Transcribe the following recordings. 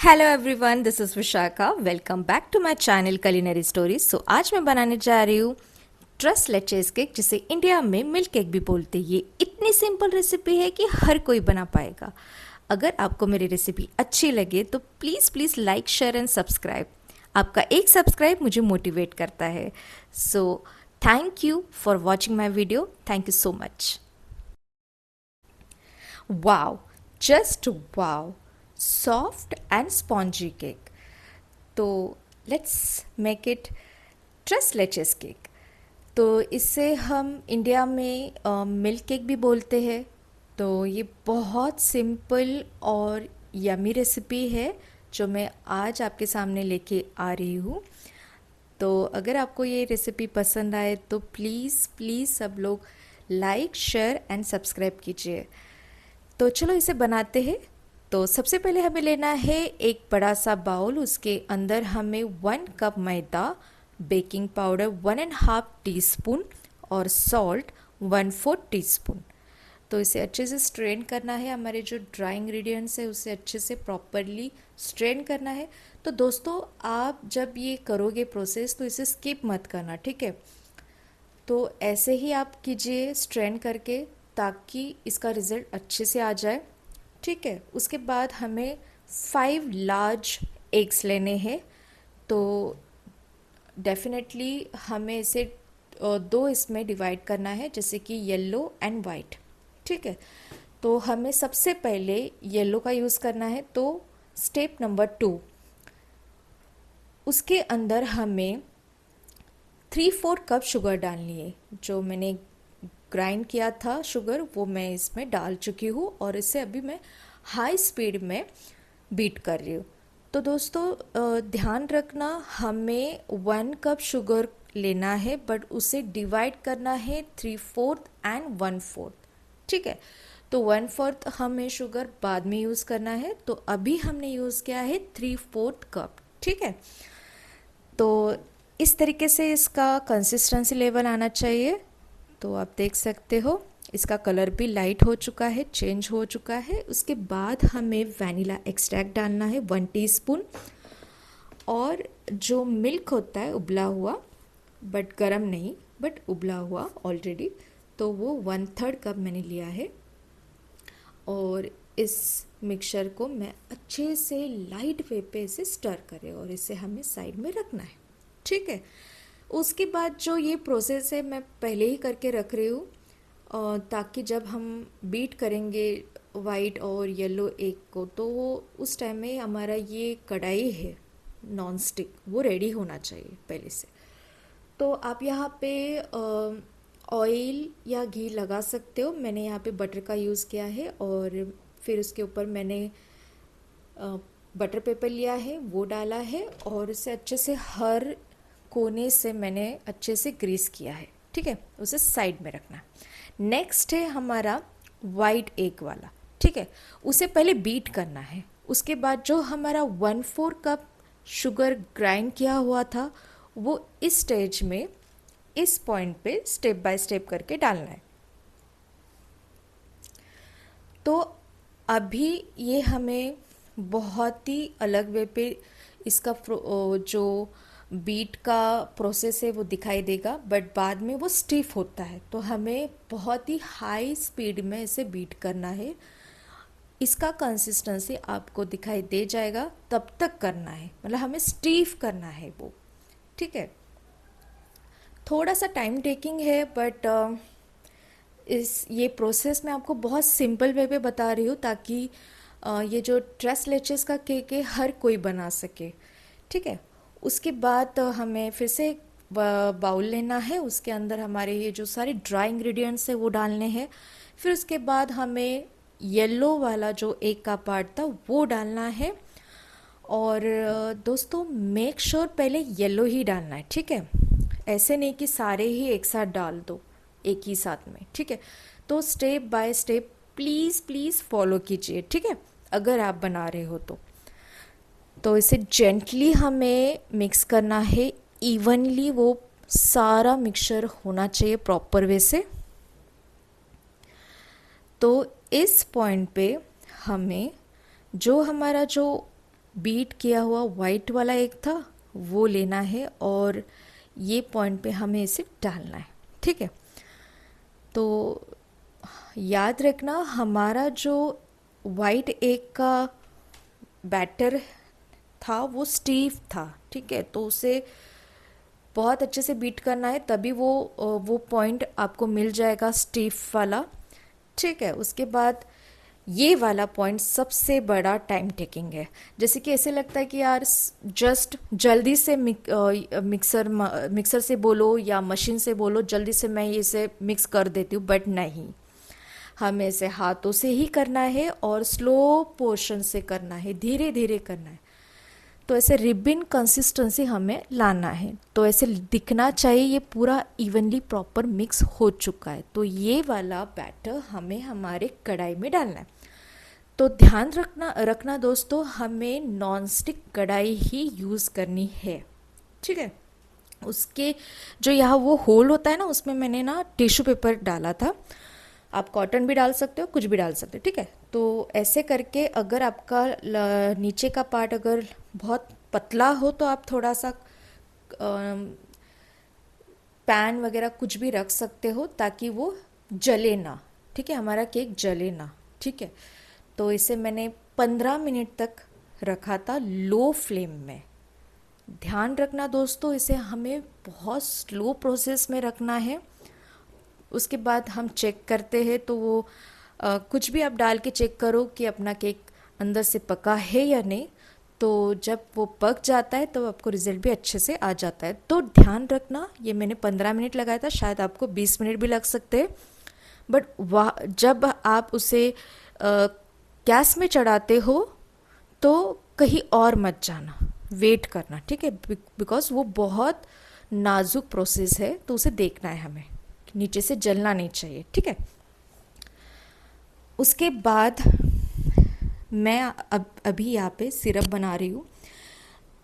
Hello everyone, this is Vishakha. Welcome back to my channel culinary stories. आज मैं बनाने जा रही हूँ ट्रस्ट लेचेस केक, जिसे इंडिया में मिल्क केक भी बोलते हैं। ये इतनी सिंपल रेसिपी है कि हर कोई बना पाएगा। अगर आपको मेरी रेसिपी अच्छी लगे तो please please like, share and subscribe. आपका एक सब्सक्राइब मुझे मोटिवेट करता है। So thank you for watching my video. Thank you so much. Wow, just wow, soft and spongy cake. तो let's make it tres leches cake. तो इसे हम India में मिल्क केक भी बोलते हैं। तो ये बहुत सिंपल और यमी रेसिपी है जो मैं आज आपके सामने लेके आ रही हूँ। तो अगर आपको ये रेसिपी पसंद आए तो प्लीज़ प्लीज़ सब लोग लाइक, शेयर एंड सब्सक्राइब कीजिए। तो चलो इसे बनाते हैं। तो सबसे पहले हमें लेना है एक बड़ा सा बाउल। उसके अंदर हमें 1 कप मैदा, बेकिंग पाउडर 1.5 टीस्पून और सॉल्ट 1/4 टीस्पून। तो इसे अच्छे से स्ट्रेन करना है। हमारे जो ड्राई इंग्रेडिएंट्स है उसे अच्छे से प्रॉपरली स्ट्रेन करना है। तो दोस्तों, आप जब ये करोगे प्रोसेस तो इसे स्किप मत करना, ठीक है। तो ऐसे ही आप कीजिए स्ट्रेन करके, ताकि इसका रिज़ल्ट अच्छे से आ जाए, ठीक है। उसके बाद हमें 5 लार्ज एग्स लेने हैं। तो डेफिनेटली हमें इसे दो इसमें डिवाइड करना है, जैसे कि येलो एंड वाइट, ठीक है। तो हमें सबसे पहले येलो का यूज़ करना है। तो स्टेप नंबर 2, उसके अंदर हमें 3/4 कप शुगर डालनी है। जो मैंने ग्राइंड किया था शुगर, वो मैं इसमें डाल चुकी हूँ और इसे अभी मैं हाई स्पीड में बीट कर रही हूँ। तो दोस्तों, ध्यान रखना, हमें 1 कप शुगर लेना है, बट उसे डिवाइड करना है 3/4 एंड 1/4, ठीक है। तो 1/4 हमें शुगर बाद में यूज़ करना है। तो अभी हमने यूज़ किया है 3/4 कप, ठीक है। तो इस तरीके से इसका कंसिस्टेंसी लेवल आना चाहिए। तो आप देख सकते हो इसका कलर भी लाइट हो चुका है, चेंज हो चुका है। उसके बाद हमें वैनिला एक्सट्रैक्ट डालना है 1 टीस्पून। और जो मिल्क होता है उबला हुआ, बट गर्म नहीं, बट उबला हुआ ऑलरेडी, तो वो 1/3 कप मैंने लिया है। और इस मिक्सचर को मैं अच्छे से लाइट वे पे इसे स्टर करें और इसे हमें साइड में रखना है, ठीक है। उसके बाद जो ये प्रोसेस है मैं पहले ही करके रख रही हूँ, ताकि जब हम बीट करेंगे वाइट और येलो एग को, तो वो उस टाइम में हमारा ये कढ़ाई है नॉन स्टिक, वो रेडी होना चाहिए पहले से। तो आप यहाँ पे ऑयल या घी लगा सकते हो। मैंने यहाँ पे बटर का यूज़ किया है और फिर उसके ऊपर मैंने बटर पेपर लिया है, वो डाला है और उसे अच्छे से हर कोने से मैंने अच्छे से ग्रीस किया है, ठीक है। उसे साइड में रखना। नेक्स्ट है हमारा वाइट एग वाला, ठीक है। उसे पहले बीट करना है। उसके बाद जो हमारा 1/4 कप शुगर ग्राइंड किया हुआ था, वो इस स्टेज में, इस पॉइंट पे स्टेप बाय स्टेप करके डालना है। तो अभी ये हमें बहुत ही अलग वे पे इसका जो बीट का प्रोसेस है वो दिखाई देगा, बट बाद में वो स्टिफ होता है। तो हमें बहुत ही हाई स्पीड में इसे बीट करना है। इसका कंसिस्टेंसी आपको दिखाई दे जाएगा, तब तक करना है, मतलब हमें स्टिफ करना है वो, ठीक है। थोड़ा सा टाइम टेकिंग है, बट इस ये प्रोसेस मैं आपको बहुत सिंपल वे पे बता रही हूँ, ताकि ये जो ट्रेस लेचेस का केक है हर कोई बना सके, ठीक है। उसके बाद हमें फिर से एक बाउल लेना है। उसके अंदर हमारे ये जो सारे ड्राई इंग्रेडिएंट्स है वो डालने हैं। फिर उसके बाद हमें येलो वाला जो एक का पार्ट था वो डालना है। और दोस्तों, मेक श्योर पहले येलो ही डालना है, ठीक है। ऐसे नहीं कि सारे ही एक साथ डाल दो एक ही साथ में, ठीक है। तो step by step please please follow कीजिए, ठीक है, अगर आप बना रहे हो तो इसे जेंटली हमें मिक्स करना है इवनली। वो सारा मिक्सचर होना चाहिए प्रॉपर वे से। तो इस पॉइंट पे हमें जो हमारा जो बीट किया हुआ वाइट वाला एग था वो लेना है और ये पॉइंट पे हमें इसे डालना है। ठीक है, तो याद रखना हमारा जो वाइट एग का बैटर था वो स्टीफ था। ठीक है, तो उसे बहुत अच्छे से बीट करना है, तभी वो पॉइंट आपको मिल जाएगा स्टीफ वाला। ठीक है, उसके बाद ये वाला पॉइंट सबसे बड़ा टाइम टेकिंग है। जैसे कि ऐसे लगता है कि यार जस्ट जल्दी से मिक्सर से बोलो या मशीन से बोलो, जल्दी से मैं इसे मिक्स कर देती हूँ, बट नहीं, हमें इसे हाथों से ही करना है और स्लो पोर्शन से करना है, धीरे धीरे करना है। तो ऐसे रिबिन कंसिस्टेंसी हमें लाना है, तो ऐसे दिखना चाहिए ये पूरा इवनली प्रॉपर मिक्स हो चुका है। तो ये वाला बैटर हमें हमारे कढ़ाई में डालना है। तो ध्यान रखना रखना दोस्तों, हमें नॉन स्टिक कढ़ाई ही यूज़ करनी है। ठीक है, उसके जो यहाँ वो होल होता है ना, उसमें मैंने ना टिश्यू पेपर डाला था। आप कॉटन भी डाल सकते हो, कुछ भी डाल सकते हो। ठीक है, तो ऐसे करके अगर आपका नीचे का पार्ट अगर बहुत पतला हो तो आप थोड़ा सा पैन वगैरह कुछ भी रख सकते हो ताकि वो जले ना। ठीक है, हमारा केक जले ना। ठीक है, तो इसे मैंने 15 मिनट तक रखा था लो फ्लेम में। ध्यान रखना दोस्तों, इसे हमें बहुत स्लो प्रोसेस में रखना है। उसके बाद हम चेक करते हैं, तो वो कुछ भी आप डाल के चेक करो कि अपना केक अंदर से पका है या नहीं। तो जब वो पक जाता है तो आपको रिजल्ट भी अच्छे से आ जाता है। तो ध्यान रखना, ये मैंने 15 मिनट लगाया था, शायद आपको 20 मिनट भी लग सकते हैं। बट वह जब आप उसे गैस में चढ़ाते हो तो कहीं और मत जाना, वेट करना। ठीक है, बिकॉज वो बहुत नाजुक प्रोसेस है, तो उसे देखना है हमें, नीचे से जलना नहीं चाहिए। ठीक है, उसके बाद मैं अभी यहाँ पे सिरप बना रही हूँ।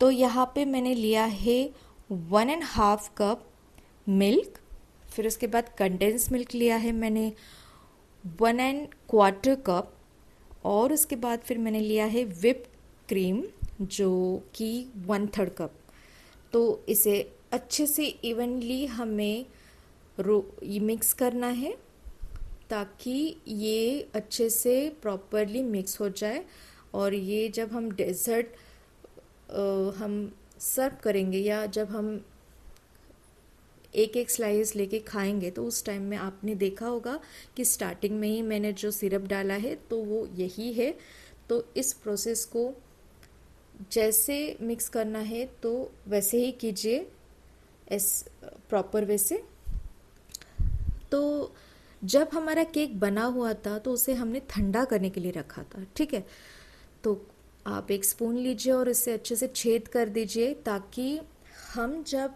तो यहाँ पे मैंने लिया है 1.5 कप मिल्क, फिर उसके बाद कंडेंस मिल्क लिया है मैंने 1.25 कप, और उसके बाद फिर मैंने लिया है विप क्रीम जो कि 1/3 कप। तो इसे अच्छे से इवनली हमें ये मिक्स करना है ताकि ये अच्छे से प्रॉपरली मिक्स हो जाए। और ये जब हम डेजर्ट हम सर्व करेंगे या जब हम एक एक स्लाइस लेके खाएंगे, तो उस टाइम में आपने देखा होगा कि स्टार्टिंग में ही मैंने जो सिरप डाला है तो वो यही है। तो इस प्रोसेस को जैसे मिक्स करना है तो वैसे ही कीजिए, इस प्रॉपर वे से। तो जब हमारा केक बना हुआ था तो उसे हमने ठंडा करने के लिए रखा था। ठीक है, तो आप एक स्पून लीजिए और इसे अच्छे से छेद कर दीजिए ताकि हम जब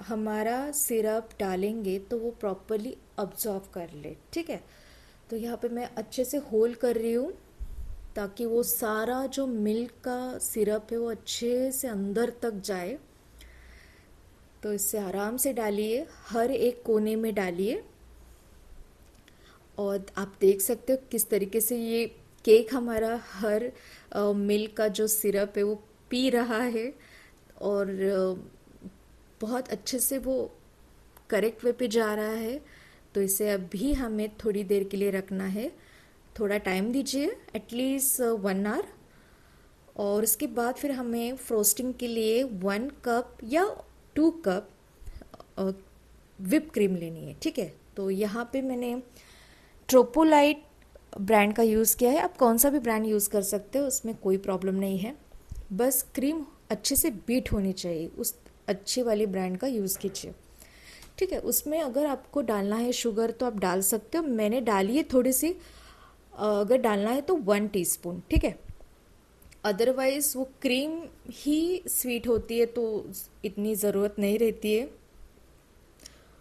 हमारा सिरप डालेंगे तो वो प्रॉपरली अब्जॉर्व कर ले। ठीक है, तो यहाँ पे मैं अच्छे से होल कर रही हूँ ताकि वो सारा जो मिल्क का सिरप है वो अच्छे से अंदर तक जाए। तो इसे आराम से डालिए, हर एक कोने में डालिए। और आप देख सकते हो किस तरीके से ये केक हमारा हर मिल्क का जो सिरप है वो पी रहा है, और बहुत अच्छे से वो करेक्ट वे पे जा रहा है। तो इसे अभी हमें थोड़ी देर के लिए रखना है, थोड़ा टाइम दीजिए, एटलीस्ट 1 आवर। और उसके बाद फिर हमें फ्रोस्टिंग के लिए 1 कप या 2 कप विप क्रीम लेनी है। ठीक है, तो यहाँ पे मैंने ट्रोपोलाइट ब्रांड का यूज़ किया है। आप कौन सा भी ब्रांड यूज़ कर सकते हो, उसमें कोई प्रॉब्लम नहीं है। बस क्रीम अच्छे से बीट होनी चाहिए, उस अच्छी वाली ब्रांड का यूज़ कीजिए। ठीक है, उसमें अगर आपको डालना है शुगर तो आप डाल सकते हो, मैंने डाली है थोड़ी सी। अगर डालना है तो 1 टीस्पून। ठीक है, अदरवाइज़ वो क्रीम ही स्वीट होती है तो इतनी ज़रूरत नहीं रहती है।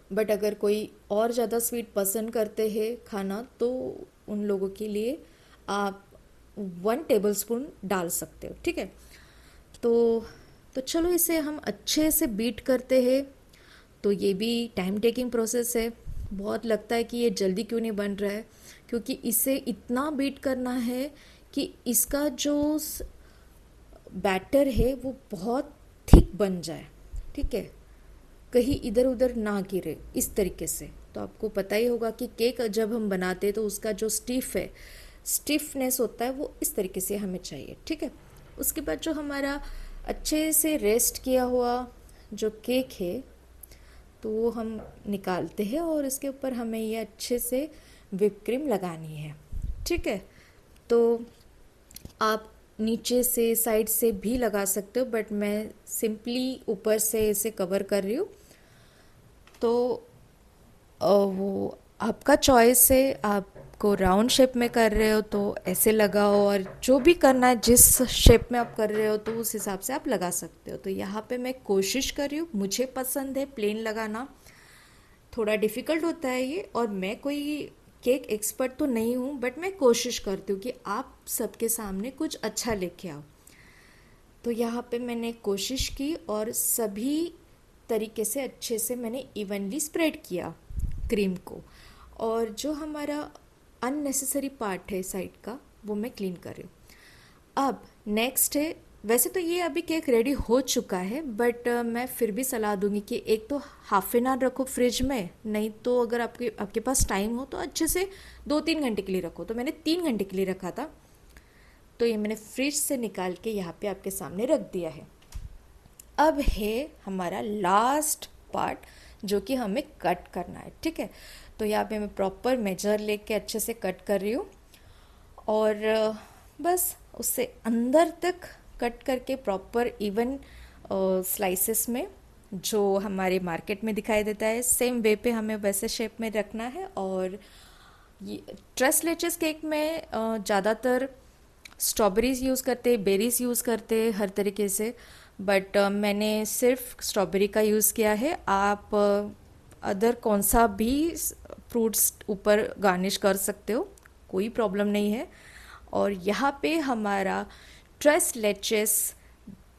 बट अगर कोई और ज़्यादा स्वीट पसंद करते हैं खाना तो उन लोगों के लिए आप 1 टेबलस्पून डाल सकते हो। ठीक है, तो चलो इसे हम अच्छे से बीट करते हैं। तो ये भी टाइम टेकिंग प्रोसेस है। बहुत लगता है कि ये जल्दी क्यों नहीं बन रहा है, क्योंकि इसे इतना बीट करना है कि इसका जो बैटर है वो बहुत थिक बन जाए, ठीक है, कहीं इधर उधर ना गिरे इस तरीके से। तो आपको पता ही होगा कि केक जब हम बनाते हैं तो उसका जो स्टिफनेस होता है वो इस तरीके से हमें चाहिए, ठीक है। उसके बाद जो हमारा अच्छे से रेस्ट किया हुआ जो केक है तो वो हम निकालते हैं और इसके ऊपर हमें ये अच्छे से whipped क्रीम लगानी है, ठीक है। तो आप नीचे से साइड से भी लगा सकते हो, बट मैं सिंपली ऊपर से इसे कवर कर रही हूँ। तो वो आपका चॉइस है, आपको राउंड शेप में कर रहे हो तो ऐसे लगाओ, और जो भी करना है जिस शेप में आप कर रहे हो तो उस हिसाब से आप लगा सकते हो। तो यहाँ पे मैं कोशिश कर रही हूँ, मुझे पसंद है प्लेन लगाना, थोड़ा डिफ़िकल्ट होता है ये, और मैं कोई केक एक्सपर्ट तो नहीं हूँ, बट मैं कोशिश करती हूँ कि आप सबके सामने कुछ अच्छा लेके आओ। तो यहाँ पे मैंने कोशिश की और सभी तरीके से अच्छे से मैंने इवनली स्प्रेड किया क्रीम को, और जो हमारा अननेसेसरी पार्ट है साइड का वो मैं क्लीन कर रही हूँ। अब नेक्स्ट है, वैसे तो ये अभी केक रेडी हो चुका है, बट मैं फिर भी सलाह दूंगी कि एक तो हाफ एन आवर रखो फ्रिज में, नहीं तो अगर आपके पास टाइम हो तो अच्छे से 2-3 घंटे के लिए रखो। तो मैंने 3 घंटे के लिए रखा था, तो ये मैंने फ्रिज से निकाल के यहाँ पे आपके सामने रख दिया है। अब है हमारा लास्ट पार्ट जो कि हमें कट करना है, ठीक है। तो यहाँ पे मैं प्रॉपर मेजर लेके अच्छे से कट कर रही हूँ, और बस उससे अंदर तक कट करके प्रॉपर इवन स्लाइसेस में जो हमारे मार्केट में दिखाई देता है सेम वे पे हमें वैसे शेप में रखना है। और ये ट्रेस लेचेस केक में ज़्यादातर स्ट्रॉबेरीज़ यूज़ करते, बेरीज़ यूज़ करते हर तरीके से, बट मैंने सिर्फ स्ट्रॉबेरी का यूज़ किया है। आप अदर कौन सा भी फ्रूट्स ऊपर गार्निश कर सकते हो, कोई प्रॉब्लम नहीं है। और यहाँ पे हमारा ट्रेस लेचेस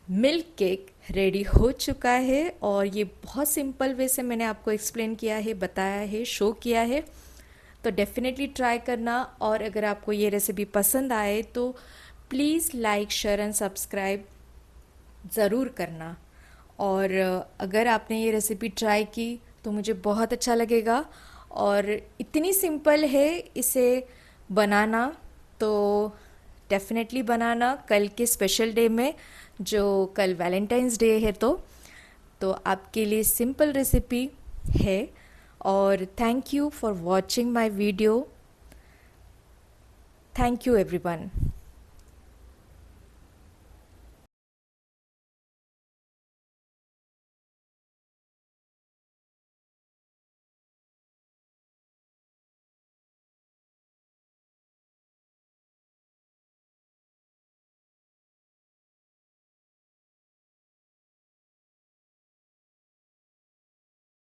मिल्क केक रेडी हो चुका है, और ये बहुत सिंपल वे से मैंने आपको एक्सप्लेन किया है, बताया है, शो किया है। तो डेफिनेटली ट्राई करना, और अगर आपको ये रेसिपी पसंद आए तो please like share and subscribe ज़रूर करना। और अगर आपने ये रेसिपी ट्राई की तो मुझे बहुत अच्छा लगेगा, और इतनी सिंपल है इसे बनाना, तो डेफिनेटली बनाना कल के स्पेशल डे में, जो कल वैलेंटाइंस डे है। तो आपके लिए सिंपल रेसिपी है। और thank you for watching my video. Thank you everyone.